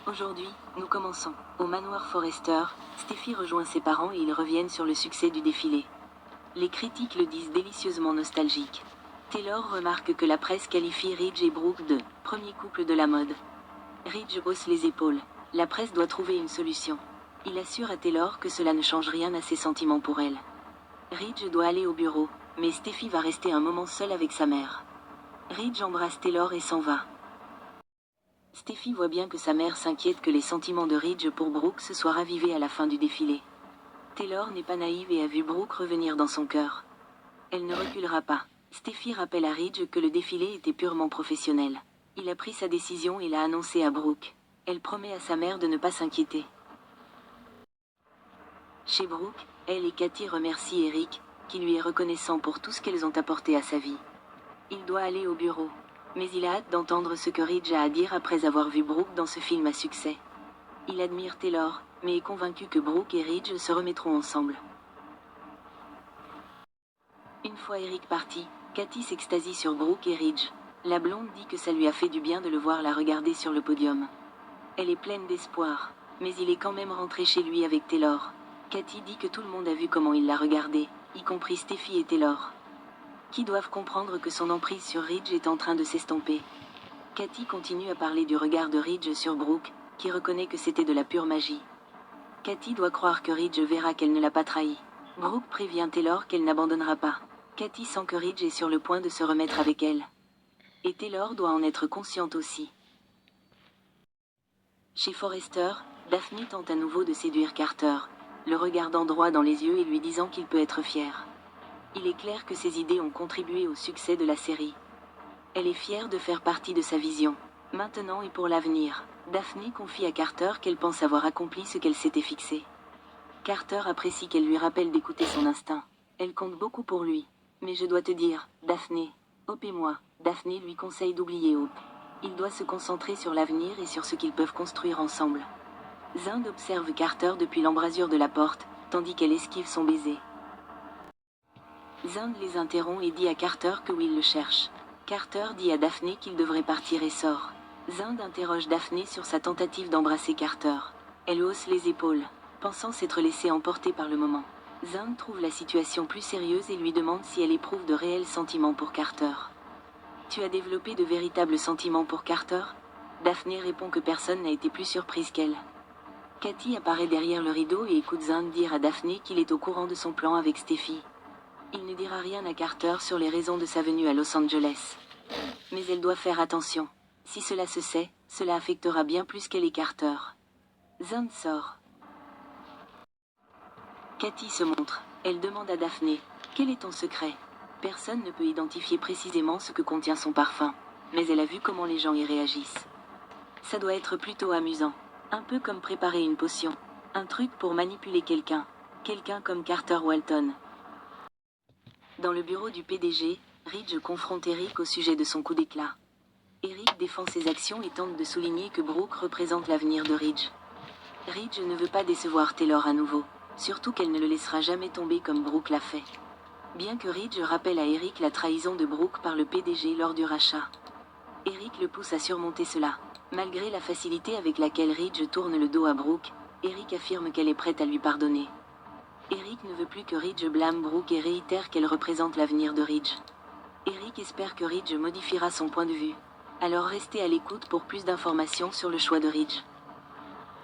Aujourd'hui, nous commençons. Au manoir Forrester, Steffi rejoint ses parents et ils reviennent sur le succès du défilé. Les critiques le disent délicieusement nostalgique. Taylor remarque que la presse qualifie Ridge et Brooke de « premier couple de la mode ». Ridge hausse les épaules. La presse doit trouver une solution. Il assure à Taylor que cela ne change rien à ses sentiments pour elle. Ridge doit aller au bureau, mais Steffi va rester un moment seule avec sa mère. Ridge embrasse Taylor et s'en va. Steffi voit bien que sa mère s'inquiète que les sentiments de Ridge pour Brooke se soient ravivés à la fin du défilé. Taylor n'est pas naïve et a vu Brooke revenir dans son cœur. Elle ne reculera pas. Steffi rappelle à Ridge que le défilé était purement professionnel. Il a pris sa décision et l'a annoncé à Brooke. Elle promet à sa mère de ne pas s'inquiéter. Chez Brooke, elle et Katie remercient Eric, qui lui est reconnaissant pour tout ce qu'elles ont apporté à sa vie. Il doit aller au bureau. Mais il a hâte d'entendre ce que Ridge a à dire après avoir vu Brooke dans ce film à succès. Il admire Taylor, mais est convaincu que Brooke et Ridge se remettront ensemble. Une fois Eric parti, Katie s'extasie sur Brooke et Ridge. La blonde dit que ça lui a fait du bien de le voir la regarder sur le podium. Elle est pleine d'espoir, mais il est quand même rentré chez lui avec Taylor. Katie dit que tout le monde a vu comment il l'a regardé, y compris Steffi et Taylor, qui doivent comprendre que son emprise sur Ridge est en train de s'estomper. Katie continue à parler du regard de Ridge sur Brooke, qui reconnaît que c'était de la pure magie. Katie doit croire que Ridge verra qu'elle ne l'a pas trahi. Brooke prévient Taylor qu'elle n'abandonnera pas. Katie sent que Ridge est sur le point de se remettre avec elle. Et Taylor doit en être consciente aussi. Chez Forrester, Daphne tente à nouveau de séduire Carter, le regardant droit dans les yeux et lui disant qu'il peut être fier. Il est clair que ses idées ont contribué au succès de la série. Elle est fière de faire partie de sa vision. Maintenant et pour l'avenir, Daphne confie à Carter qu'elle pense avoir accompli ce qu'elle s'était fixé. Carter apprécie qu'elle lui rappelle d'écouter son instinct. Elle compte beaucoup pour lui. Mais je dois te dire, Daphne, Hope et moi, Daphne lui conseille d'oublier Hope. Il doit se concentrer sur l'avenir et sur ce qu'ils peuvent construire ensemble. Zund observe Carter depuis l'embrasure de la porte, tandis qu'elle esquive son baiser. Zund les interrompt et dit à Carter que Will le cherche. Carter dit à Daphne qu'il devrait partir et sort. Zund interroge Daphne sur sa tentative d'embrasser Carter. Elle hausse les épaules, pensant s'être laissée emporter par le moment. Zund trouve la situation plus sérieuse et lui demande si elle éprouve de réels sentiments pour Carter. Tu as développé de véritables sentiments pour Carter ? Daphne répond que personne n'a été plus surprise qu'elle. Katie apparaît derrière le rideau et écoute Zund dire à Daphne qu'il est au courant de son plan avec Steffi. Il ne dira rien à Carter sur les raisons de sa venue à Los Angeles. Mais elle doit faire attention. Si cela se sait, cela affectera bien plus qu'elle et Carter. Zund sort. Katie se montre. Elle demande à Daphne « Quel est ton secret ?» Personne ne peut identifier précisément ce que contient son parfum, mais elle a vu comment les gens y réagissent. Ça doit être plutôt amusant. Un peu comme préparer une potion. Un truc pour manipuler quelqu'un. Quelqu'un comme Carter Walton. Dans le bureau du PDG, Ridge confronte Eric au sujet de son coup d'éclat. Eric défend ses actions et tente de souligner que Brooke représente l'avenir de Ridge. Ridge ne veut pas décevoir Taylor à nouveau, surtout qu'elle ne le laissera jamais tomber comme Brooke l'a fait. Bien que Ridge rappelle à Eric la trahison de Brooke par le PDG lors du rachat. Eric le pousse à surmonter cela. Malgré la facilité avec laquelle Ridge tourne le dos à Brooke, Eric affirme qu'elle est prête à lui pardonner. Eric ne veut plus que Ridge blâme Brooke et réitère qu'elle représente l'avenir de Ridge. Eric espère que Ridge modifiera son point de vue. Alors restez à l'écoute pour plus d'informations sur le choix de Ridge.